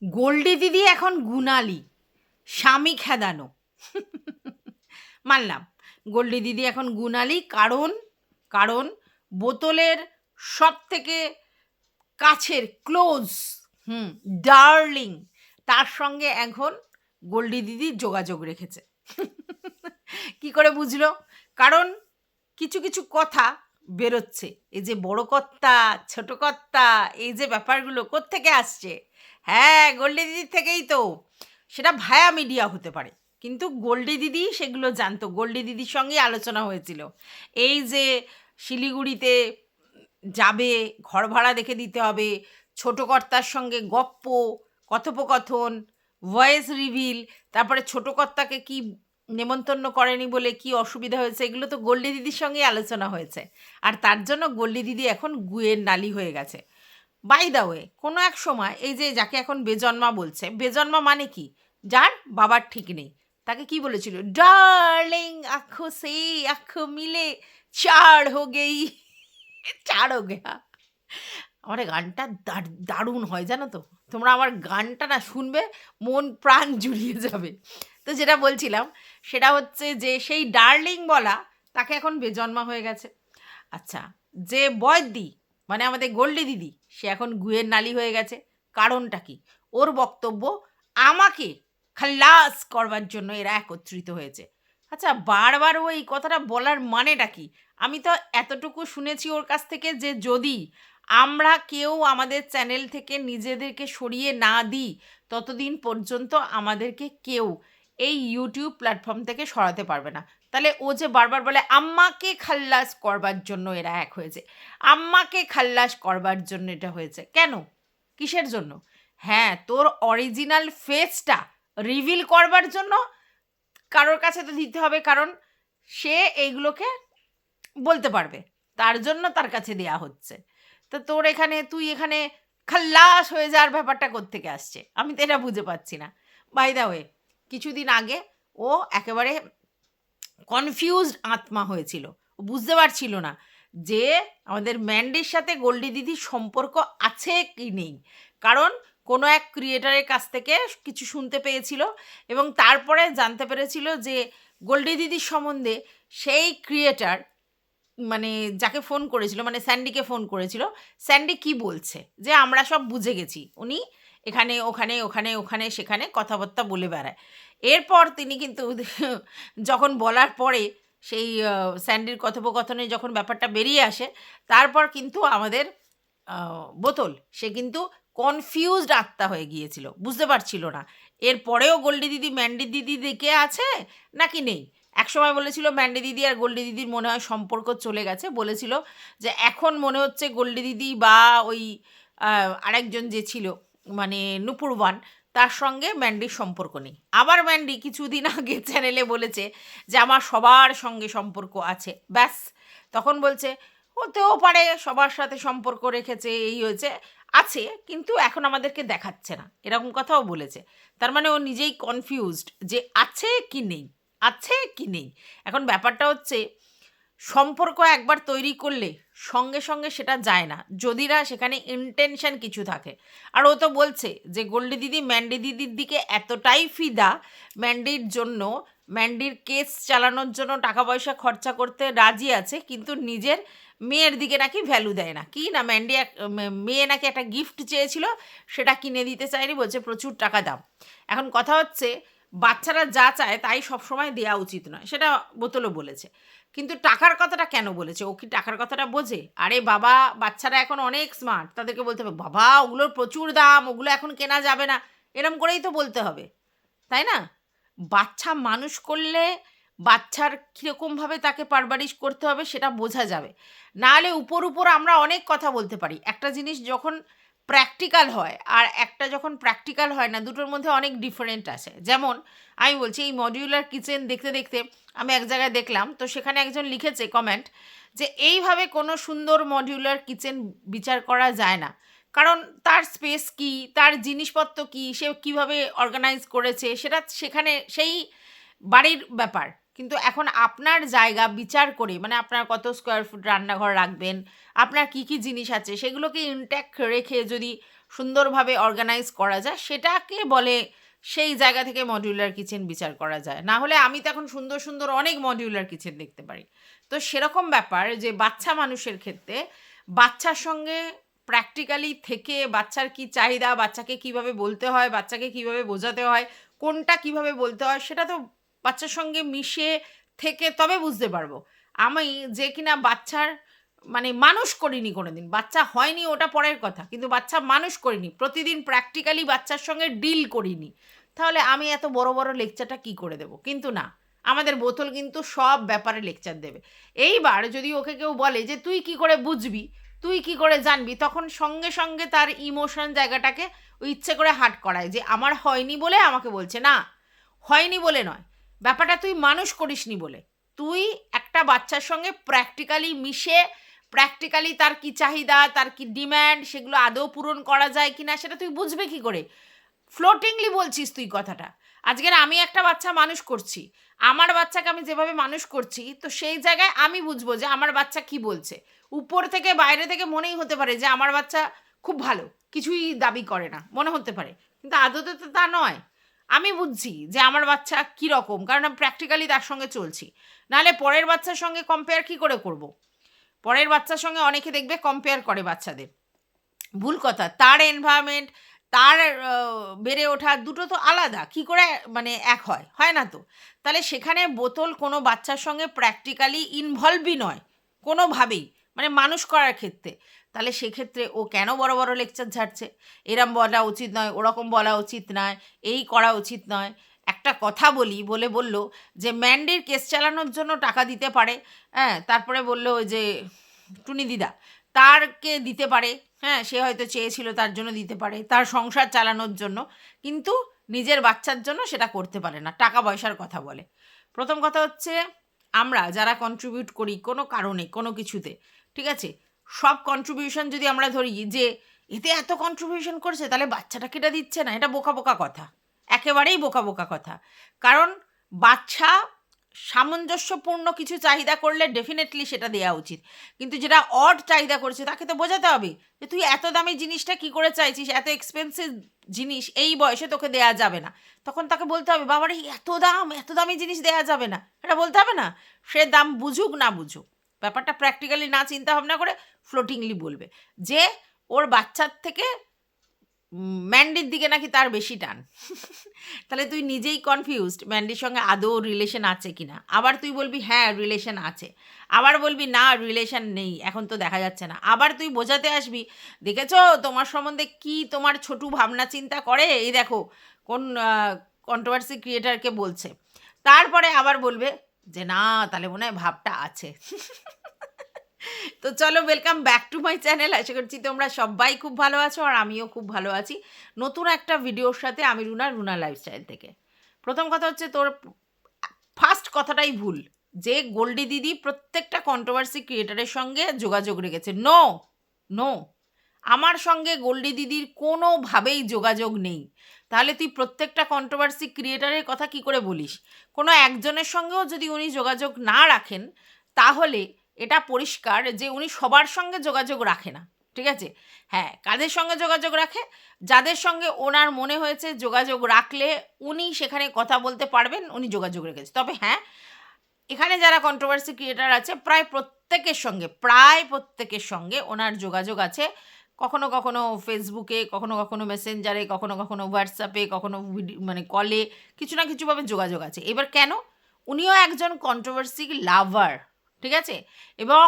গোল্ডি দিদি এখন গুণালি, স্বামী খেদানো। মানলাম, গোল্ডি দিদি এখন গুণালি, কারণ কারণ বোতলের সব থেকে কাছের ক্লোজ, ডার্লিং, তার সঙ্গে এখন গোল্ডি দিদি যোগাযোগ রেখেছে। কি করে বুঝলো? কারণ কিছু কিছু কথা বেরোচ্ছে, এই যে বড় কর্তা ছোট কর্তা, এই যে ব্যাপারগুলো কোত্থেকে আসছে? হ্যাঁ, গোল্ডি দিদির থেকেই তো। সেটা ভায়া মিডিয়া হতে পারে, কিন্তু গোল্ডি দিদি সেগুলো জানতো। গোল্ডি দিদির সঙ্গেই আলোচনা হয়েছিল এই যে শিলিগুড়িতে যাবে, ঘর ভাড়া দেখে দিতে হবে, ছোট কর্তার সঙ্গে গপ্প, কথোপকথন, ভয়েস রিভিল, তারপরে ছোট কর্তাকে কি নেমন্তন্ন করেনি বলে কি অসুবিধা হয়েছে, এগুলো তো গোল্ডি দিদির সঙ্গেই আলোচনা হয়েছে। আর তার জন্য গোল্ডি দিদি এখন গুয়ের নালি হয়ে গেছে। বাই দা ওয়ে, কোনো এক সময় এই যে যাকে এখন বেজন্মা বলছে, বেজন্মা মানে কি? যার বাবার ঠিক নেই, তাকে কি বলেছিল? ডার্লিং আঁখো সে আঁখো মিলে চার হো গেই, চার হো গেয়া। আমার এই গানটা দারুণ হয় জানো তো। তোমরা আমার গানটা না শুনবে, মন প্রাণ জুড়িয়ে যাবে। তো যেটা বলছিলাম সেটা হচ্ছে যে সেই ডার্লিং বলা তাকে এখন বেজন্মা হয়ে গেছে। আচ্ছা, যে বয়দি মানে আমাদের গোল্ডি দিদি, সে এখন গুয়ের নালি হয়ে গেছে। কারণটা কি? ওর বক্তব্য, আমাকে খাল্লাস করবার জন্য এরা একত্রিত হয়েছে। আচ্ছা, বারবার ও এই কথাটা বলার মানেটা কি? আমি তো এতটুকু শুনেছি ওর কাছ থেকে যে যদি আমরা কেউ আমাদের চ্যানেল থেকে নিজেদেরকে সরিয়ে না দিই, ততদিন পর্যন্ত আমাদেরকে কেউ এই ইউটিউব প্ল্যাটফর্ম থেকে সরাতে পারবে না। তাহলে ও যে বারবার বলে আম্মাকে খাল্লাস করবার জন্য এরা এক হয়েছে, আম্মাকে খাল্লাস করবার জন্য এটা হয়েছে, কেন? কিসের জন্য? হ্যাঁ, তোর অরিজিনাল ফেসটা রিভিল করবার জন্য। কারোর কাছে তো দিতে হবে, কারণ সে এইগুলোকে বলতে পারবে, তার জন্য তার কাছে দেয়া হচ্ছে। তো তোর এখানে, তুই এখানে খাল্লাস হয়ে যাওয়ার ব্যাপারটা কোত্থেকে আসছে? আমি তো এটা বুঝে পাচ্ছি না। বাই দা ওয়ে, কিছুদিন আগে ও একেবারে কনফিউজড আত্মা হয়েছিল। ও বুঝতে পারছিল না যে আমাদের ম্যান্ডির সাথে গোল্ডি দিদির সম্পর্ক আছে কি নেই। কারণ কোনো এক ক্রিয়েটারের কাছ থেকে কিছু শুনতে পেয়েছিল এবং তারপরে জানতে পেরেছিল যে গোল্ডি দিদির সম্বন্ধে সেই ক্রিয়েটার, মানে যাকে ফোন করেছিল, মানে স্যান্ডিকে ফোন করেছিল, স্যান্ডি কি বলছে যে আমরা সব বুঝে গেছি, উনি এখানে ওখানে ওখানে ওখানে সেখানে কথাবার্তা বলে বেড়ায়। এরপর তিনি কিন্তু যখন বলার পরে সেই স্যান্ডির কথোপকথনে যখন ব্যাপারটা বেরিয়ে আসে, তারপর কিন্তু আমাদের বোতল, সে কিন্তু কনফিউজড আত্মা হয়ে গিয়েছিল, বুঝতে পারছিল না এরপরেও গোল্ডি দিদি ম্যান্ডি দিদি দিকে আছে নাকি নেই। একসময় বলেছিল ম্যান্ডি দিদি আর গোল্ডি দিদির মনে হয় সম্পর্ক চলে গেছে, বলেছিল যে এখন মনে হচ্ছে গোল্ডি দিদি বা ওই আরেকজন যে ছিল মানে নুপুরওয়ান, তার সঙ্গে ম্যান্ডির সম্পর্ক নেই। আবার ম্যান্ডি কিছুদিন আগে চ্যানেলে বলেছে যে আমার সবার সঙ্গে সম্পর্ক আছে, ব্যাস। তখন বলছে হতেও পারে সবার সাথে সম্পর্ক রেখেছে, এই হয়েছে, আছে, কিন্তু এখন আমাদেরকে দেখাচ্ছে না, এরকম কথাও বলেছে। তার মানে ও নিজেই কনফিউজড যে আছে কি নেই, আছে কি নেই। এখন ব্যাপারটা হচ্ছে সম্পর্ক একবার তৈরি করলে সঙ্গে সঙ্গে সেটা যায় না, যদি না সেখানে ইন্টেনশন কিছু থাকে। আর ও তো বলছে যে গোল্ডি দিদি ম্যান্ডি দিদির দিকে এতটাই ফিদা, ম্যান্ডির জন্য, ম্যান্ডির কেস চালানোর জন্য টাকা পয়সা খরচা করতে রাজি আছে, কিন্তু নিজের মেয়ের দিকে নাকি ভ্যালু দেয় না। কি না, ম্যান্ডি মেয়ে নাকি একটা গিফট চেয়েছিল, সেটা কিনে দিতে চায়নি, বলছে প্রচুর টাকা দাম। এখন কথা হচ্ছে বাচ্চারা যা চায় তাই সবসময় দেওয়া উচিত নয়, সেটা বোতলও বলেছে। কিন্তু টাকার কথাটা কেন বলেছে? ও কি টাকার কথাটা বোঝে? আরে বাবা, বাচ্চারা এখন অনেক স্মার্ট, তাদেরকে বলতে হবে বাবা ওগুলোর প্রচুর দাম, ওগুলো এখন কেনা যাবে না, এরম করেই তো বলতে হবে, তাই না? বাচ্চা মানুষ করলে বাচ্চার কীরকমভাবে তাকে পারবারিশ করতে হবে সেটা বোঝা যাবে। নাহলে উপর উপর আমরা অনেক কথা বলতে পারি, একটা জিনিস যখন প্র্যাকটিক্যাল হয় আর একটা যখন প্র্যাকটিক্যাল হয় না, দুটোর মধ্যে অনেক ডিফারেন্ট আছে। যেমন আমি বলছি এই মডিউলার কিচেন দেখতে দেখতে আমি এক জায়গায় দেখলাম, তো সেখানে একজন লিখেছে কমেন্ট যে এইভাবে কোনো সুন্দর মডিউলার কিচেন বিচার করা যায় না, কারণ তার স্পেস কি, তার জিনিসপত্র কি, সে কিভাবে অর্গানাইজ করেছে, সেটা সেখানে সেই বাড়ির ব্যাপার। কিন্তু এখন আপনার জায়গা বিচার করে, মানে আপনার কত স্কোয়ার ফুট রান্নাঘর রাখবেন, আপনার কি কি জিনিস আছে সেগুলোকে ইনট্যাক্ট রেখে যদি সুন্দরভাবে অর্গানাইজ করা যায়, সেটাকে বলে সেই জায়গা থেকে মডিউলার কিচেন বিচার করা যায়। না হলে আমি তো এখন সুন্দর সুন্দর অনেক মডিউলার কিচেন দেখতে পারি। তো সেরকম ব্যাপার যে বাচ্চা মানুষের ক্ষেত্রে বাচ্চার সঙ্গে প্র্যাকটিক্যালি থেকে বাচ্চার কি চাহিদা, বাচ্চাকে কিভাবে বলতে হয়, বাচ্চাকে কিভাবে বোঝাতে হয়, কোনটা কিভাবে বলতে হয়, সেটা তো বাচ্চার সঙ্গে মিশে থেকে তবে বুঝতে পারবো। আমি যে কিনা বাচ্চার মানে মানুষ করিনি কোনোদিন, বাচ্চা হয়নি ওটা পরের কথা, কিন্তু বাচ্চা মানুষ করিনি, প্রতিদিন প্র্যাকটিক্যালি বাচ্চার সঙ্গে ডিল করিনি, তাহলে আমি এত বড় বড় লেকচারটা কি করে দেবো? কিন্তু না, আমাদের বোতল কিন্তু সব ব্যাপারে লেকচার দেবে। এইবার যদি ওকে কেউ বলে যে তুই কি করে বুঝবি, তুই কি করে জানবি, তখন সঙ্গে সঙ্গে তার ইমোশন জায়গাটাকে ও ইচ্ছে করে হার্ট করায় যে আমার হয়নি বলে আমাকে বলছে। না, হয়নি বলে নয়, ব্যাপারটা তুই মানুষ করিসনি বলে। তুই একটা বাচ্চার সঙ্গে প্র্যাকটিক্যালি মিশে প্র্যাকটিক্যালি তার কি চাহিদা, তার কি ডিম্যান্ড, সেগুলো আদৌ পূরণ করা যায় কি না সেটা তুই বুঝবে কি করে? ফ্লোটিংলি বলছিস তুই কথাটা। আজকের আমি একটা বাচ্চা মানুষ করছি, আমার বাচ্চাকে আমি যেভাবে মানুষ করছি, তো সেই জায়গায় আমি বুঝবো যে আমার বাচ্চা কি বলছে। উপর থেকে বাইরে থেকে মনেই হতে পারে যে আমার বাচ্চা খুব ভালো, কিছুই দাবি করে না, মনে হতে পারে, কিন্তু আদতে তো তা নয়। আমি বুঝছি যে আমার বাচ্চা কীরকম, কারণ আমি প্র্যাকটিক্যালি তার সঙ্গে চলছি। নাহলে পরের বাচ্চার সঙ্গে কম্পেয়ার কি করে করব? পরের বাচ্চার সঙ্গে অনেকে দেখবে কম্পেয়ার করে বাচ্চাদের, ভুল কথা। তার এনভায়রনমেন্ট, তার বেড়ে ওঠা দুটো তো আলাদা, কি করে মানে এক হয়? হয় না তো। তাহলে সেখানে বোতল কোনো বাচ্চার সঙ্গে প্র্যাকটিক্যালি ইনভলভই নয় কোনোভাবেই, মানে মানুষ করার ক্ষেত্রে। তাহলে সেক্ষেত্রে ও কেন বড় বড় লেকচার ঝাড়ছে? এরম বলা উচিত নয়, ওরকম বলা উচিত নয়, এই করা উচিত নয়। একটা কথা বলি বলে বলল যে ম্যান্ডির কেস চালানোর জন্য টাকা দিতে পারে। হ্যাঁ, তারপরে বলল ওই যে টুনি দিদা তারকে দিতে পারে, হ্যাঁ, সে হয়তো চেয়েছিল তার জন্য দিতে পারে, তার সংসার চালানোর জন্য, কিন্তু নিজের বাচ্চার জন্য সেটা করতে পারে না, টাকা পয়সার কথা বলে। প্রথম কথা হচ্ছে আমরা যারা কন্ট্রিবিউট করি কোনো কারণে কোনো কিছুতে, ঠিক আছে, সব কন্ট্রিবিউশন যদি আমরা ধরি যে এতে এত কন্ট্রিবিউশন করছে তাহলে বাচ্চাটাকে এটা দিচ্ছে না, এটা বোকা বোকা কথা, একেবারেই বোকা বোকা কথা। কারণ বাচ্চা সামঞ্জস্যপূর্ণ কিছু চাহিদা করলে ডেফিনেটলি সেটা দেওয়া উচিত, কিন্তু যেটা অড চাহিদা করছে তাকে তো বোঝাতে হবে যে তুই এত দামি জিনিসটা কি করে চাইছিস, এত এক্সপেন্সিভ জিনিস এই বয়সে তোকে দেয়া যাবে না। তখন তাকে বলতে হবে বাবার এই এত দাম, এত দামি জিনিস দেয়া যাবে না, এটা বলতে হবে না। সে দাম বুঝুক না বুঝুক, ব্যাপারটা প্র্যাকটিক্যালি না চিন্তা ভাবনা করে ফ্লোটিংলি বলবে যে ওর বাচ্চার থেকে ম্যান্ডির দিকে নাকি তার বেশি টান। তাহলে তুই নিজেই কনফিউজড ম্যান্ডির সঙ্গে আদৌ রিলেশন আছে কিনা। আবার তুই বলবি হ্যাঁ রিলেশন আছে, আবার বলবি না রিলেশন নেই, এখন তো দেখা যাচ্ছে না। আবার তুই বোঝাতে আসবি দেখেছো তোমার সম্বন্ধে কি তোমার ছোটু ভাবনা চিন্তা করে, এই দেখো কোন কন্ট্রোভার্সি ক্রিয়েটারকে বলছে। তারপরে আবার বলবে যে না তাহলে মনে হয় ভাবটা আছে। তো চলো, welcome back to my channel. আশা করছি তোমরা সবাই খুব ভালো আছো আর আমিও খুব ভালো আছি নতুন একটা ভিডিওর সাথে। আমি রুনা লাইফস্টাইল থেকে। প্রথম কথা হচ্ছে তোর ফার্স্ট কথাটাই ভুল যে গোল্ডি দিদি প্রত্যেকটা কন্ট্রোভার্সি ক্রিয়েটারের সঙ্গে যোগাযোগ রেখেছে। নো নো, আমার সঙ্গে গোল্ডি দিদির কোনোভাবেই যোগাযোগ নেই। তাহলে তুই প্রত্যেকটা কন্ট্রোভার্সি ক্রিয়েটারের কথা কি করে বলিস? কোনো একজনের সঙ্গেও যদি উনি যোগাযোগ না রাখেন তাহলে এটা পরিষ্কার যে উনি সবার সঙ্গে যোগাযোগ রাখে না, ঠিক আছে? হ্যাঁ, কাদের সঙ্গে যোগাযোগ রাখে? যাদের সঙ্গে ওনার মনে হয়েছে যোগাযোগ রাখলে উনি সেখানে কথা বলতে পারবেন, উনি যোগাযোগ রেখেছে। তবে হ্যাঁ, এখানে যারা কন্ট্রোভার্সি ক্রিয়েটার আছে প্রায় প্রত্যেকের সঙ্গে ওনার যোগাযোগ আছে। কখনো কখনো ফেসবুকে, কখনো কখনো মেসেঞ্জারে, কখনো কখনো হোয়াটসঅ্যাপে, কখনো মানে কলে, কিছু না কিছুভাবে যোগাযোগ আছে। এবার কেন? উনিও একজন কন্ট্রোভার্সি লাভার, ঠিক আছে? এবং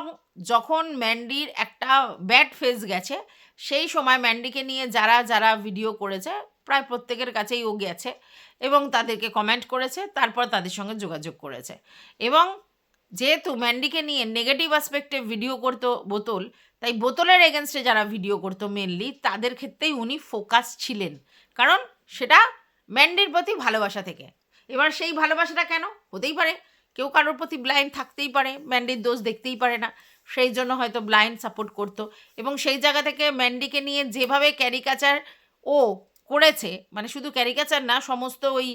যখন ম্যান্ডির একটা ব্যাড ফেজ গেছে সেই সময় ম্যান্ডিকে নিয়ে যারা ভিডিও করেছে প্রায় প্রত্যেকের কাছেই ও গেছে এবং তাদেরকে কমেন্ট করেছে, তারপর তাদের সঙ্গে যোগাযোগ করেছে। এবং যেহেতু ম্যান্ডিকে নিয়ে নেগেটিভ অ্যাসপেক্টে ভিডিও করতো বোতল, তাই বোতলের এগেনস্টে যারা ভিডিও করতো মেনলি তাদের ক্ষেত্রেই উনি ফোকাস ছিলেন, কারণ সেটা ম্যান্ডির প্রতি ভালোবাসা থেকে। এবার সেই ভালোবাসাটা কেন? হতেই পারে কেউ কারোর প্রতি ব্লাইন্ড থাকতেই পারে, ম্যান্ডির দোষ দেখতেই পারে না, সেই জন্য হয়তো ব্লাইন্ড সাপোর্ট করতো। এবং সেই জায়গা থেকে ম্যান্ডিকে নিয়ে যেভাবে ক্যারিকাচার ও করেছে, মানে শুধু ক্যারিকাচার না, সমস্ত ওই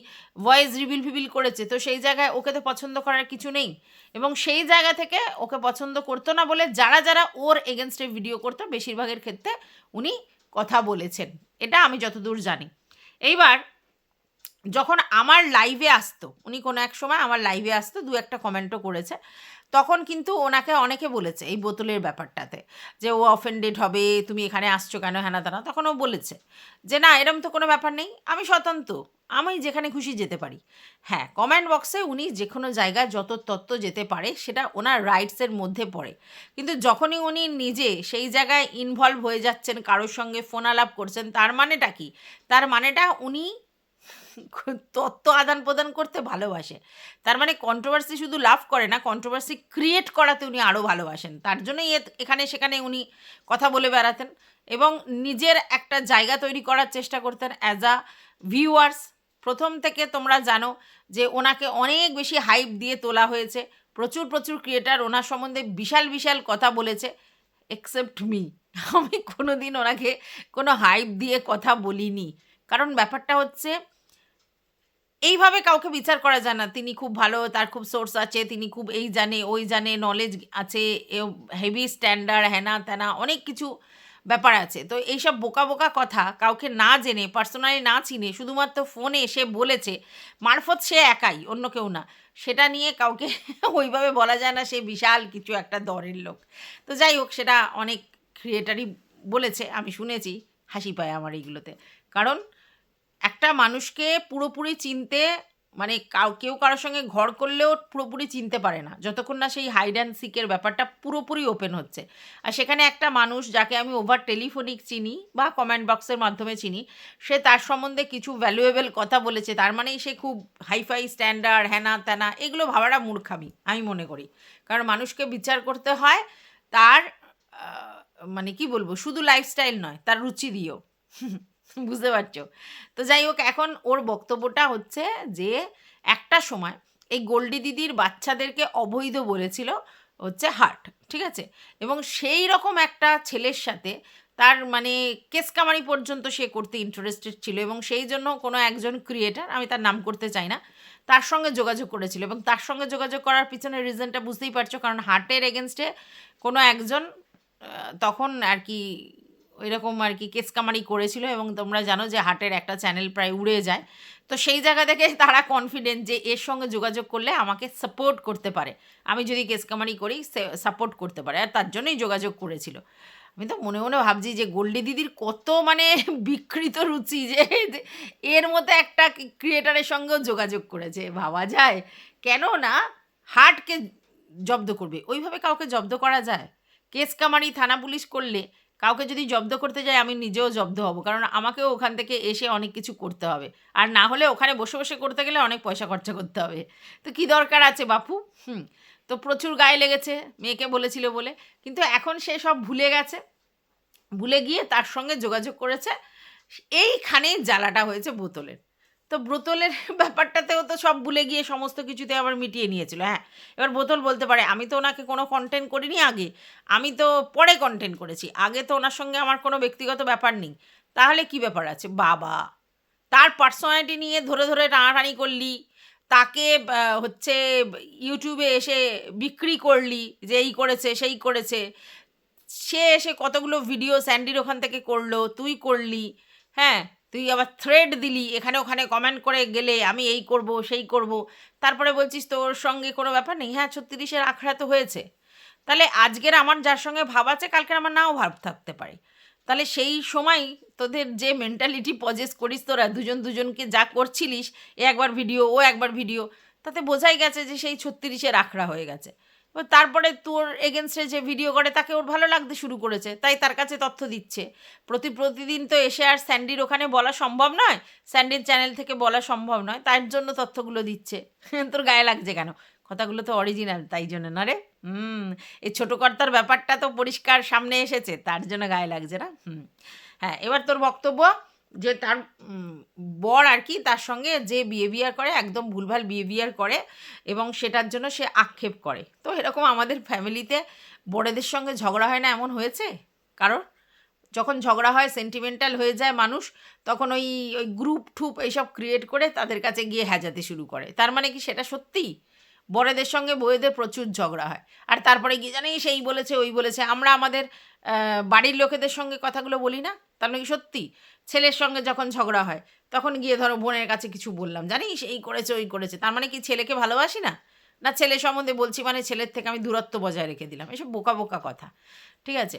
ভয়েস রিভিল করেছে, তো সেই জায়গায় ওকে তো পছন্দ করার কিছু নেই। এবং সেই জায়গা থেকে ওকে পছন্দ করতো না বলে যারা ওর এগেনস্টে ভিডিও করতো বেশিরভাগের ক্ষেত্রে উনি কথা বলেছেন, এটা আমি যতদূর জানি। এইবার যখন আমার লাইভে আসতো, উনি কোনো এক সময় আমার লাইভে আসতো, দু একটা কমেন্টও করেছে, তখন কিন্তু ওনাকে অনেকে বলেছে এই বোতলের ব্যাপারটাতে যে ও অফেন্ডেড হবে, তুমি এখানে আসছো কেন, হ্যানা তেনা। তখন ও বলেছে যে না, এরম তো কোনো ব্যাপার নেই, আমি স্বতন্ত্র, আমি যেখানে খুশি যেতে পারি। হ্যাঁ, কমেন্ট বক্সে উনি যে কোনো জায়গায় যত তত্ত্ব যেতে পারে সেটা ওনার রাইটসের মধ্যে পড়ে, কিন্তু যখনই উনি নিজে সেই জায়গায় ইনভলভ হয়ে যাচ্ছেন, কারোর সঙ্গে ফোন আলাপ করছেন, তার মানেটা কি? তার মানেটা উনি তত্ত্ব আদান প্রদান করতে ভালোবাসে। তার মানে কন্ট্রোভার্সি শুধু লাভ করে না, কন্ট্রোভার্সি ক্রিয়েট করাতে উনি আরও ভালোবাসেন। তার জন্যই এখানে সেখানে উনি কথা বলে বেড়াতেন এবং নিজের একটা জায়গা তৈরি করার চেষ্টা করতেন অ্যাজ আ ভিউয়ার্স। প্রথম থেকে তোমরা জানো যে ওনাকে অনেক বেশি হাইপ দিয়ে তোলা হয়েছে, প্রচুর প্রচুর ক্রিয়েটার ওনার সম্বন্ধে বিশাল বিশাল কথা বলেছে, এক্সেপ্ট মি। আমি কোনো দিন ওনাকে কোনো হাইপ দিয়ে কথা বলিনি, কারণ ব্যাপারটা হচ্ছে এইভাবে কাউকে বিচার করা যায় না। তিনি খুব ভালো, তার খুব সোর্স আছে, তিনি খুব এই জানে, ওই জানে, নলেজ আছে, হেভি স্ট্যান্ডার্ড, হ্যানা ত্যানা, অনেক কিছু ব্যাপার আছে। তো এইসব বোকা বোকা কথা কাউকে না জেনে, পার্সোনালি না চিনে, শুধুমাত্র ফোনে এসে বলেছে মারফত, সে একাই, অন্য কেউ না, সেটা নিয়ে কাউকে ওইভাবে বলা যায় না সে বিশাল কিছু একটা দরের লোক। তো যাই হোক, সেটা অনেক ক্রিয়েটারই বলেছে, আমি শুনেছি, হাসি পায় আমার এইগুলোতে। কারণ একটা মানুষকে পুরোপুরি চিনতে, মানে কেউ কারোর সঙ্গে ঘর করলেও পুরোপুরি চিনতে পারে না যতক্ষণ না সেই হাইড অ্যান্ড সিকের ব্যাপারটা পুরোপুরি ওপেন হচ্ছে। আর সেখানে একটা মানুষ যাকে আমি ওভার টেলিফোনিক চিনি বা কমেন্ট বক্সের মাধ্যমে চিনি, সে তার সম্বন্ধে কিছু ভ্যালুয়েবল কথা বলেছে, তার মানেই সে খুব হাইফাই স্ট্যান্ডার্ড, হ্যানা ত্যানা, এগুলো ভাবাটা মূর্খামি আমি মনে করি। কারণ মানুষকে বিচার করতে হয় তার মানে কি বলবো, শুধু লাইফস্টাইল নয়, তার রুচি দিয়েও। বুঝতে পারছো? তো যাই হোক, এখন ওর বক্তব্যটা হচ্ছে যে একটা সময় এই গোল্ডি দিদির বাচ্চাদেরকে অবৈধ বলেছিল হচ্ছে হার্ট, ঠিক আছে? এবং সেই রকম একটা ছেলের সাথে তার মানে কেস কামারি পর্যন্ত সে করতে ইন্টারেস্টেড ছিল, এবং সেই জন্য কোনো একজন ক্রিয়েটার, আমি তার নাম করতে চাই না, তার সঙ্গে যোগাযোগ করেছিল। এবং তার সঙ্গে যোগাযোগ করার পিছনে রিজনটা বুঝতেই পারছো, কারণ হার্টের এগেনস্টে কোনো একজন তখন আর কি ওইরকম আর কি কেস কামারি করেছিল, এবং তোমরা জানো যে হার্টের একটা চ্যানেল প্রায় উড়ে যায়। তো সেই জায়গা থেকে তারা কনফিডেন্ট যে এর সঙ্গে যোগাযোগ করলে আমাকে সাপোর্ট করতে পারে, আমি যদি কেস কামারি করি সাপোর্ট করতে পারে, আর তার জন্যই যোগাযোগ করেছিল। আমি তো মনে মনে ভাবছি যে গোল্ডি দিদির কত মানে বিকৃত রুচি, যে এর মতো একটা ক্রিয়েটারের সঙ্গেও যোগাযোগ করেছে, ভাবা যায়? কেন না হার্টকে জব্দ করবে? ওইভাবে কাউকে জব্দ করা যায়? কেস কামারি থানা পুলিশ করলে কাউকে যদি জব্দ করতে যাই, আমি নিজেও জব্দ হব, কারণ আমাকেও ওখান থেকে এসে অনেক কিছু করতে হবে, আর না হলে ওখানে বসে বসে করতে গেলে অনেক পয়সা খরচা করতে হবে। তো কি দরকার আছে বাপু? তো প্রচুর গায়ে লেগেছে মেয়েকে বলেছিল বলে, কিন্তু এখন সে সব ভুলে গেছে, ভুলে গিয়ে তার সঙ্গে যোগাযোগ করেছে। এইখানেই জ্বালাটা হয়েছে বোতলের। তো বোতলের ব্যাপারটাতেও তো সব ভুলে গিয়ে সমস্ত কিছুতে আবার মিটিয়ে নিয়েছিল। হ্যাঁ, এবার বোতল বলতে পারে আমি তো ওনাকে কোনো কন্টেন্ট করিনি আগে, আমি তো পরে কন্টেন্ট করেছি, আগে তো ওনার সঙ্গে আমার কোনো ব্যক্তিগত ব্যাপার নেই। তাহলে কি ব্যাপার আছে বাবা? তার পার্সোনালিটি নিয়ে ধরে ধরে টানাটানি করলি, তাকে হচ্ছে ইউটিউবে এসে বিক্রি করলি যে এই করেছে সেই করেছে, সে এসে কতগুলো ভিডিও স্যান্ডির ওখান থেকে করলো, তুই করলি, হ্যাঁ, তুই আবার থ্রেড দিলি, এখানে ওখানে কমেন্ট করে গেলে আমি এই করব সেই করব, তারপরে বলছিস তোর সঙ্গে কোনো ব্যাপার নেই। হ্যাঁ, 36-এর আখড়া তো হয়েছে, তাহলে আজকের আমার যার সঙ্গে ভাব আছে কালকের আমার নাও ভাব থাকতে পারে। তাহলে সেই সময় তোদের যে মেন্টালিটি পজেস করিস তোরা, দুজন দুজনকে যা করছিলিস, এ একবার ভিডিও ও একবার ভিডিও, তাতে বোঝাই গেছে যে সেই 36-এর আখড়া হয়ে গেছে। এবার তারপরে তোর এগেনস্টে যে ভিডিও করে তাকে ওর ভালো লাগতে শুরু করেছে, তাই তার কাছে তথ্য দিচ্ছে। প্রতিদিন তো এসে আর স্যান্ডির ওখানে বলা সম্ভব নয়, স্যান্ডির চ্যানেল থেকে বলা সম্ভব নয়, তার জন্য তথ্যগুলো দিচ্ছে। তোর গায়ে লাগছে কেন? কথাগুলো তো অরিজিনাল, তাই জন্য না রে। এই ছোটো কর্তার ব্যাপারটা তো পরিষ্কার সামনে এসেছে, তার জন্য গায়ে লাগছে না। হ্যাঁ, এবার তোর বক্তব্য যে তার বর আর কি তার সঙ্গে যে বিহেভিয়ার করে, একদম ভুলভাল বিহেভিয়ার করে, এবং সেটার জন্য সে আক্ষেপ করে। তো এরকম আমাদের ফ্যামিলিতে বড়দের সঙ্গে ঝগড়া হয় না এমন হয়েছে কারণ? যখন ঝগড়া হয়, সেন্টিমেন্টাল হয়ে যায় মানুষ, তখন ওই ওই গ্রুপ ঠুপ এইসব ক্রিয়েট করে তাদের কাছে গিয়ে হ্যাজাতে শুরু করে। তার মানে কি সেটা সত্যি? বরেদের সঙ্গে বউয়েদের প্রচুর ঝগড়া হয়, আর তারপরে গিয়ে জানিস এই বলেছে ওই বলেছে। আমরা আমাদের বাড়ির লোকেদের সঙ্গে কথাগুলো বলি না, তার মানে কি সত্যি? ছেলের সঙ্গে যখন ঝগড়া হয় তখন গিয়ে ধরো বোনের কাছে কিছু বললাম, জানিস এই করেছে ওই করেছে, তার মানে কি ছেলেকে ভালোবাসি না? না ছেলে সম্বন্ধে বলছি মানে ছেলের থেকে আমি দূরত্ব বজায় রেখে দিলাম? এসব বোকা বোকা কথা, ঠিক আছে?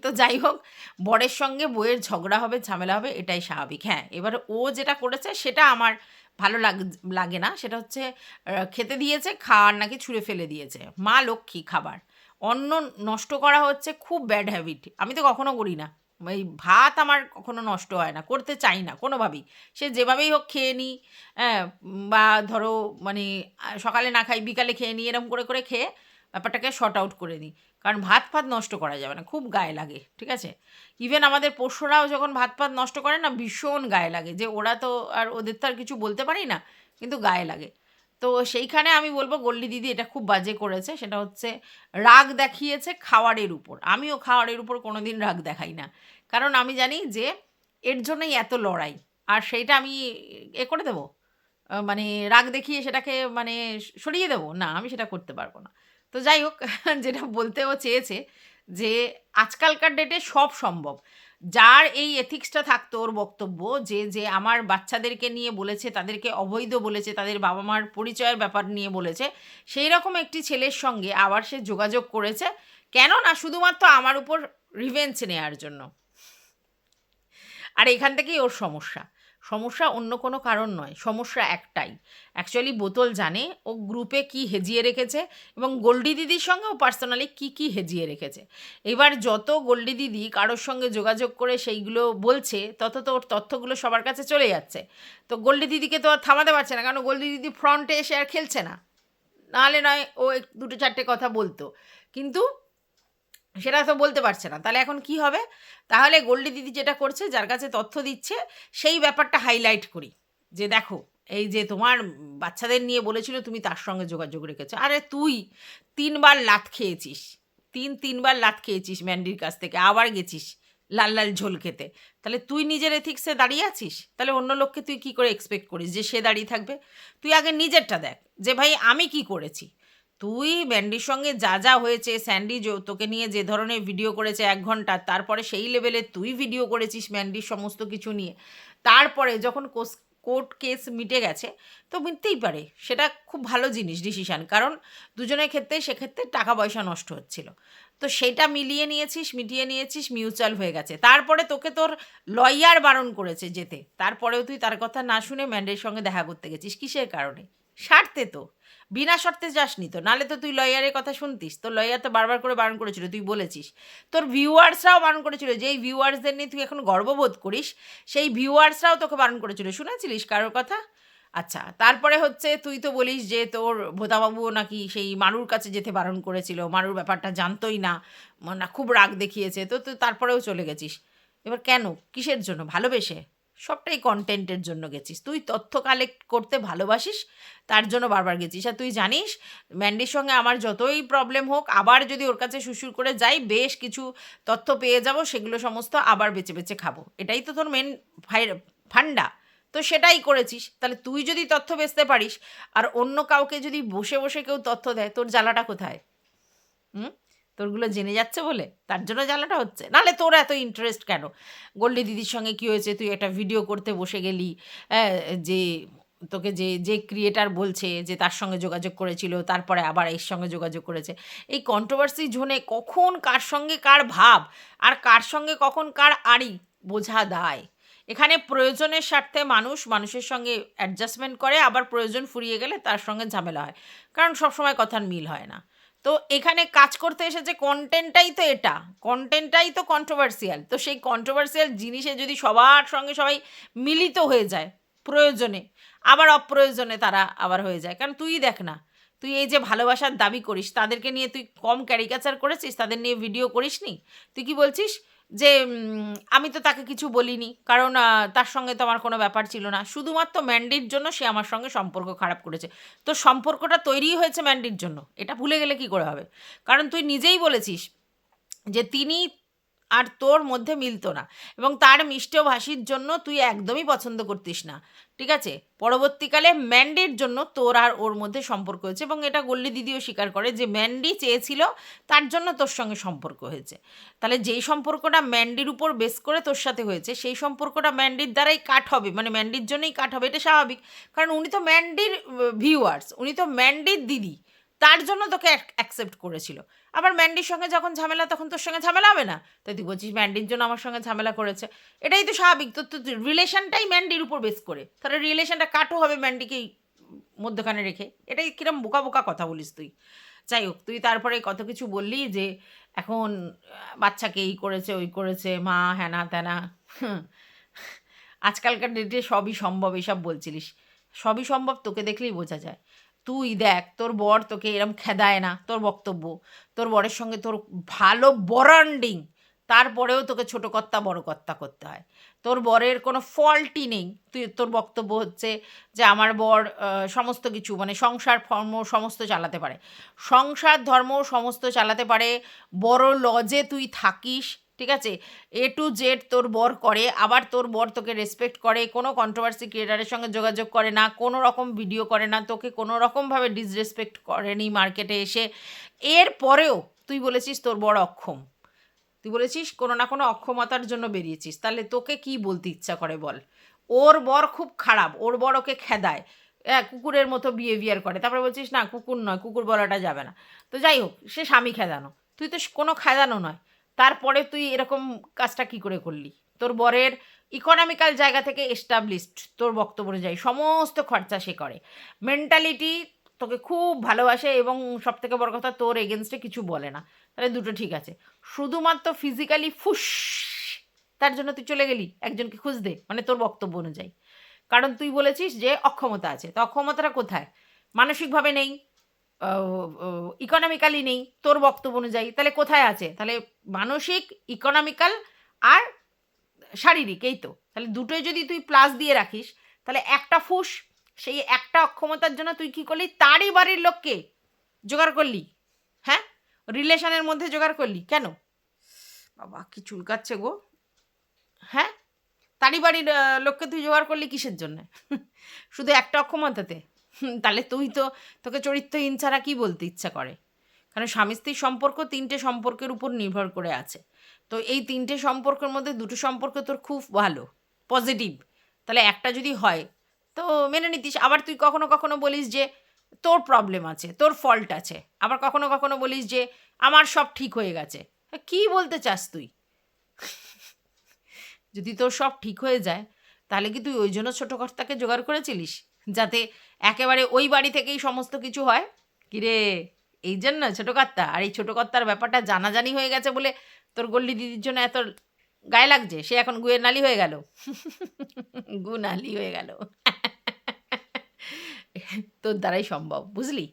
তো যাই হোক, বরের সঙ্গে বউয়ের ঝগড়া হবে, ঝামেলা হবে, এটাই স্বাভাবিক। হ্যাঁ, এবার ও যেটা করেছে সেটা আমার ভালো লাগে না। সেটা হচ্ছে খেতে দিয়েছে, খাওয়ার নাকি ছুঁড়ে ফেলে দিয়েছে। মা লক্ষ্মী খাবার, অন্ন নষ্ট করা হচ্ছে খুব ব্যাড হ্যাবিট। আমি তো কখনো করি না, এই ভাত আমার কখনো নষ্ট হয় না, করতে চাই না কোনোভাবেই। সে যেভাবেই হোক খেয়ে নিই, হ্যাঁ, বা ধরো মানে সকালে না খাই বিকালে খেয়ে নিই, এরকম করে করে খেয়ে ব্যাপারটাকে শর্ট আউট করে দিই। কারণ ভাত ফাত নষ্ট করা যাবে না, খুব গায়ে লাগে, ঠিক আছে? ইভেন আমাদের পোষ্যরাও যখন ভাত ফাত নষ্ট করে না, ভীষণ গায়ে লাগে, যে ওরা তো আর ওদের তো আর কিছু বলতে পারি না, কিন্তু গায়ে লাগে। তো সেইখানে আমি বলবো গোল্ডি দিদি এটা খুব বাজে করেছে। সেটা হচ্ছে রাগ দেখিয়েছে খাওয়ারের উপর। আমিও খাওয়ারের উপর কোনো দিন রাগ দেখাই না, কারণ আমি জানি যে এর জন্যই এত লড়াই, আর সেইটা আমি করে দেবো, মানে রাগ দেখিয়ে সেটাকে মানে সরিয়ে দেবো না, আমি সেটা করতে পারবো না। তো যাই হোক, যেটা বলতেও চেয়েছে যে আজকালকার ডেটে সব সম্ভব। যার এই এথিক্সটা থাকতো, ওর বক্তব্য যে যে আমার বাচ্চাদেরকে নিয়ে বলেছে, তাদেরকে অবৈধ বলেছে, তাদের বাবা মার পরিচয়ের ব্যাপার নিয়ে বলেছে, সেই রকম একটি ছেলের সঙ্গে আবার সে যোগাযোগ করেছে, কেন না শুধুমাত্র আমার উপর রিভেঞ্জ নেওয়ার জন্য। আর এখান থেকেই ওর সমস্যা। সমস্যা অন্য কোনো কারণ নয়, সমস্যা একটাই। অ্যাকচুয়ালি বোতল জানে ও গ্রুপে কি হেজিয়ে রেখেছে, এবং গোল্ডি দিদির সঙ্গেও পার্সোনালি কি হেজিয়ে রেখেছে। এবার যত গোল্ডি দিদি কারোর সঙ্গে যোগাযোগ করে সেইগুলো বলছে, তত তো ওর তথ্যগুলো সবার কাছে চলে যাচ্ছে। তো গোল্ডি দিদিকে তো আর থামাতে পারছে না, কারণ গোল্ডি দিদি ফ্রন্টে এসে আর খেলছে না। নাহলে নয় ও দুটো চারটে কথা বলতো, কিন্তু সেটা তো বলতে পারছে না। তাহলে এখন কি হবে? তাহলে গোল্ডি দিদি যেটা করছে, যার কাছে তথ্য দিচ্ছে সেই ব্যাপারটা হাইলাইট করি, যে দেখো এই যে তোমার বাচ্চাদের নিয়ে বলেছিল, তুমি তার সঙ্গে যোগাযোগ রেখেছো। আরে তুই ৩ বার লাত খেয়েছিস, ৩ বার লাত খেয়েছিস ম্যান্ডির কাছ থেকে, আবার গেছিস লাল লাল ঝোল খেতে। তাহলে তুই নিজের এথিক্সে দাঁড়িয়ে আছিস, তাহলে অন্য লোককে তুই কি করে এক্সপেক্ট করিস যে সে দাঁড়িয়ে থাকবে? তুই আগে নিজেরটা দেখ, যে ভাই আমি কি করেছি। তুই ব্যান্ডির সঙ্গে যা যা হয়েছে, স্যান্ডি তোকে নিয়ে যে ধরনের ভিডিও করেছে ১ ঘন্টা, তারপরে সেই লেভেলে তুই ভিডিও করেছিস ম্যান্ডির সমস্ত কিছু নিয়ে। তারপরে যখন কোর্ট কেস মিটে গেছে, তো মিটতেই পারে, সেটা খুব ভালো জিনিস, ডিসিশান, কারণ দুজনের ক্ষেত্রে সেক্ষেত্রে টাকা পয়সা নষ্ট হচ্ছিল। তো সেটা মিটিয়ে নিয়েছিস, মিউচুয়াল হয়ে গেছে। তারপরে তোকে তোর লয়ার বারণ করেছে যেতে, তারপরেও তুই তার কথা না শুনে ম্যান্ডির সঙ্গে দেখা করতে গেছিস। কিসের কারণে? স্বার্থে তো, বিনা শর্তে যাসনি তো, নাহলে তো তুই লয়ারের কথা শুনতিস। তোর লয়ার তো বারবার করে বারণ করেছিল, তুই বলেছিস। তোর ভিউয়ার্সরাও বারণ করেছিল, যেই ভিউয়ার্সদের নিয়ে তুই এখন গর্ববোধ করিস, সেই ভিউয়ার্সরাও তোকে বারণ করেছিল। শুনেছিলিস কারোর কথা? আচ্ছা, তারপরে হচ্ছে তুই তো বলিস যে তোর ভোদাবাবুও নাকি সেই মারুর কাছে যেতে বারণ করেছিল, মারুর ব্যাপারটা জানতোই না, না খুব রাগ দেখিয়েছে, তো তুই তারপরেও চলে গেছিস। এবার কেন? কিসের জন্য? ভালোবেসে? সবটাই কন্টেন্টের জন্য গেছিস। তুই তথ্য কালেক্ট করতে ভালোবাসিস, তার জন্য বারবার গেছিস। আর তুই জানিস ম্যান্ডির সঙ্গে আমার যতই প্রবলেম হোক, আবার যদি ওর কাছে সুসুর করে যাই, বেশ কিছু তথ্য পেয়ে যাব, সেগুলো সমস্ত আবার বেছে বেছে খাবো। এটাই তো তোর মেন ফান্ডা। তো সেটাই করেছিস। তাহলে তুই যদি তথ্য বেচতে পারিস, আর অন্য কাউকে যদি বসে বসে কেউ তথ্য দেয়, তোর জ্বালাটা কোথায়? হুম? তোরগুলো জেনে যাচ্ছে বলে তার জন্য জ্বালাটা হচ্ছে? নাহলে তোর এত ইন্টারেস্ট কেন? গোল্ডি দিদির সঙ্গে কী হয়েছে? তুই একটা ভিডিও করতে বসে গেলি, যে তোকে যে যে ক্রিয়েটার বলছে যে তার সঙ্গে যোগাযোগ করেছিল, তারপরে আবার এর সঙ্গে যোগাযোগ করেছে। এই কন্ট্রোভার্সি জোনে কখন কার সঙ্গে কার ভাব, আর কার সঙ্গে কখন কার আড়ি, বোঝা দায়। এখানে প্রয়োজনের স্বার্থে মানুষ মানুষের সঙ্গে অ্যাডজাস্টমেন্ট করে, আবার প্রয়োজন ফুরিয়ে গেলে তার সঙ্গে ঝামেলা হয়, কারণ সবসময় কথার মিল হয় না। তো এখানে কাজ করতে এসেছে, কন্টেন্টটাই তো এটা, কন্টেন্টটাই তো কন্ট্রোভার্সিয়াল। তো সেই কন্ট্রোভার্সিয়াল জিনিসে যদি সবার সঙ্গে সবাই মিলিত হয়ে যায় প্রয়োজনে, আবার অপ্রয়োজনে তারা আবার হয়ে যায়। কারণ তুই দেখ না, তুই এই যে ভালোবাসার দাবি করিস, তাদেরকে নিয়ে তুই কম ক্যারিকাচার করেছিস? তাদের নিয়ে ভিডিও করিসনি? তুই কি বলছিস যে আমি তো তাকে কিছু বলিনি, কারণ তার সঙ্গে তো আমার কোনো ব্যাপার ছিল না, শুধুমাত্র ম্যান্ডির জন্য সে আমার সঙ্গে সম্পর্ক খারাপ করেছে। তো সম্পর্কটা তৈরিই হয়েছে ম্যান্ডির জন্য, এটা ভুলে গেলে কি করে হবে? কারণ তুই নিজেই বলেছিস যে তিনি আর তোর মধ্যে মিলতো না, এবং তার মিষ্টভাষীর জন্য তুই একদমই পছন্দ করতিস না, ঠিক আছে? পরবর্তীকালে ম্যান্ডির জন্য তোর আর ওর মধ্যে সম্পর্ক হয়েছে, এবং এটা গোল্ডি দিদিও স্বীকার করে যে ম্যান্ডি চেয়েছিল, তার জন্য তোর সঙ্গে সম্পর্ক হয়েছে। তাহলে যেই সম্পর্কটা ম্যান্ডির উপর বেস করে তোর সাথে হয়েছে, সেই সম্পর্কটা ম্যান্ডির দ্বারাই কাট হবে, মানে ম্যান্ডির জন্যই কাট হবে, এটা স্বাভাবিক। কারণ উনি তো ম্যান্ডির ভিউয়ার্স, উনি তো ম্যান্ডির দিদি, তার জন্য তোকে অ্যাকসেপ্ট করেছিল। আবার ম্যান্ডির সঙ্গে যখন ঝামেলা, তখন তোর সঙ্গে ঝামেলা হবে না? তাই তুই বলছিস ম্যান্ডির জন্য আমার সঙ্গে ঝামেলা করেছে, এটাই তো স্বাভাবিক। তো রিলেশনটাই ম্যান্ডির উপর বেস করে, তাহলে রিলেশনটা কাটও হবে ম্যান্ডিকেই মধ্যখানে রেখে। এটাই কিরম বোকা বোকা কথা বলিস তুই। যাই হোক, তুই তারপরে কত কিছু বললি যে এখন বাচ্চাকে এই করেছে ওই করেছে, মা হ্যানা ত্যানা। আজকালকার ডেটে সবই সম্ভব এসব বলছিলিস, সবই সম্ভব তোকে দেখলেই বোঝা যায়। তুই দেখ, তোর বর তোকে এরম খেদায় না, তোর বক্তব্য, তোর বরের সঙ্গে তোর ভালো বরান্ডিং, তারপরেও তোকে ছোটো কর্তা বড় কর্তা করতে হয়। তোর বরের কোনো ফল্টই নেই, তোর বক্তব্য হচ্ছে যে আমার বর সমস্ত কিছু, মানে সংসার ধর্ম সমস্ত চালাতে পারে, সংসার ধর্ম সমস্ত চালাতে পারে, বড় লজে তুই থাকিস, ঠিক আছে, এ টু জেড তোর বর করে। আবার তোর বর তোকে রেসপেক্ট করে, কোনো কন্ট্রোভার্সি ক্রিয়েটারের সঙ্গে যোগাযোগ করে না, কোনো রকম ভিডিও করে না, তোকে কোনো রকমভাবে ডিসরেসপেক্ট করেনি মার্কেটে এসে। এর পরেও তুই বলেছিস তোর বর অক্ষম, তুই বলেছিস কোনো না কোনো অক্ষমতার জন্য বেরিয়েছিস। তাহলে তোকে কি বলতে ইচ্ছা করে বল? ওর বর খুব খারাপ, ওর বর ওকে খেদায়, কুকুরের মতো বিহেভিয়ার করে, তারপরে বলছিস না কুকুর নয়, কুকুর বলাটা যাবে না। তো যাই হোক, সে স্বামী খেদানো, তুই তো কোনো খেদানো নয়, তারপরে তুই এরকম কাজটা কি করে করলি? তোর বরের ইকোনমিক্যাল জায়গা থেকে এস্টাবলিশড, তোর বক্তব্য অনুযায়ী সমস্ত খরচা সে করে, মেন্টালিটি, তোকে খুব ভালোবাসে, এবং সব থেকে বড় কথা তোর এগেনস্টে কিছু বলে না। তাহলে দুটো ঠিক আছে। শুধুমাত্র ফিজিক্যালি ফুস, তার জন্য তুই চলে গেলি একজনকে খুঁজতে, মানে তোর বক্তব্য অনুযায়ী। কারণ তুই বলেছিস যে অক্ষমতা আছে, তো অক্ষমতাটা কোথায়? মানসিকভাবে নেই, ইকোনমিক্যালি নেই তোর বক্তব্য অনুযায়ী, তাহলে কোথায় আছে? তাহলে মানসিক, ইকোনমিক্যাল আর শারীরিক, এই তো। তাহলে দুটোই যদি তুই প্লাস দিয়ে রাখিস, তাহলে একটা ফুস, সেই একটা অক্ষমতার জন্য তুই কী করলি? তারই বাড়ির লোককে জোগাড় করলি, হ্যাঁ, রিলেশনের মধ্যে জোগাড় করলি কেন? বাবা কি চুলকাচ্ছে গো। হ্যাঁ, তারই বাড়ির লোককে তুই জোগাড় করলি কিসের জন্যে? শুধু একটা অক্ষমতাতে? তাহলে তোকে চরিত্রহীন ছাড়া কী বলতে ইচ্ছা করে? কারণ স্বামী স্ত্রীর সম্পর্ক 3টে সম্পর্কের উপর নির্ভর করে আছে। তো এই 3টে সম্পর্কের মধ্যে 2টো সম্পর্ক তোর খুব ভালো, পজিটিভ। তাহলে একটা যদি হয় তো মেনে নিতিস। আবার তুই কখনো কখনো বলিস যে তোর প্রবলেম আছে, তোর ফল্ট আছে। আবার কখনো কখনো বলিস যে আমার সব ঠিক হয়ে গেছে। কী বলতে চাস তুই? যদি তোর সব ঠিক হয়ে যায়, তাহলে কি তুই ওই জন্য ছোটো কর্তাকে জোগাড় করেছিলিস, যাতে একেবারে ওই বাড়ি থেকেই সমস্ত কিছু হয়? কিরে, এই জন্য ছোটো কর্তা? আর এই ছোটো কর্তার ব্যাপারটা জানাজানি হয়ে গেছে বলে তোর গল্লি দিদির জন্য এত গায়ে লাগছে? সে এখন গুয়ের নালি হয়ে গেল, গু নালি হয়ে গেল। তোর দ্বারাই সম্ভব, বুঝলি?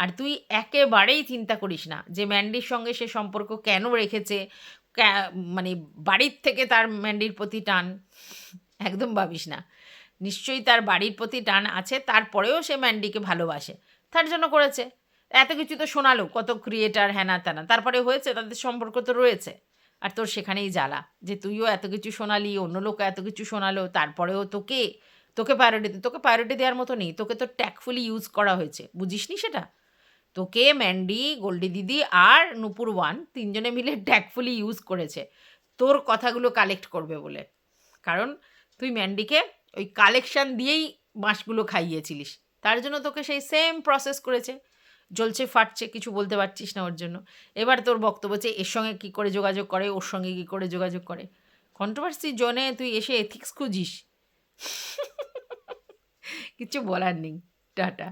আর তুই একেবারেই চিন্তা করিস না যে ম্যান্ডির সঙ্গে সে সম্পর্ক কেন রেখেছে, মানে বাড়ির থেকে তার ম্যান্ডির প্রতি টান, একদম ভাবিস না। নিশ্চয়ই তার বাড়ির প্রতি টান আছে, তারপরেও সে ম্যান্ডিকে ভালোবাসে, তার জন্য করেছে। এত কিছু তো শোনালো, কত ক্রিয়েটার হ্যানা ত্যানা, তারপরে হয়েছে, তাদের সম্পর্ক তো রয়েছে। আর তোর সেখানেই জ্বালা যে তুইও এত কিছু শোনালি, অন্য লোকও এত কিছু শোনালো, তারপরেও তোকে প্রায়োরিটি দেওয়ার মতো নেই। তোকে তো ট্যাকফুলি ইউজ করা হয়েছে, বুঝিসনি সেটা? তোকে ম্যান্ডি, গোল্ডি দিদি আর নুপুর ওয়ান 3জনে মিলে ট্যাকফুলি ইউজ করেছে তোর কথাগুলো কালেক্ট করবে বলে। কারণ তুই ম্যান্ডিকে ওই কালেকশান দিয়েই বাঁশগুলো খাইয়েছিলিস, তার জন্য তোকে সেই সেম প্রসেস করেছে। জ্বলছে ফাটছে, কিছু বলতে পারছিস না ওর জন্য। এবার তোর বক্তব্য হচ্ছে এর সঙ্গে কী করে যোগাযোগ করে, ওর সঙ্গে কী করে যোগাযোগ করে। কন্ট্রোভার্সি জোনে তুই এসে এথিক্স খুঁজিস। কিছু বলার নেই। টাটা।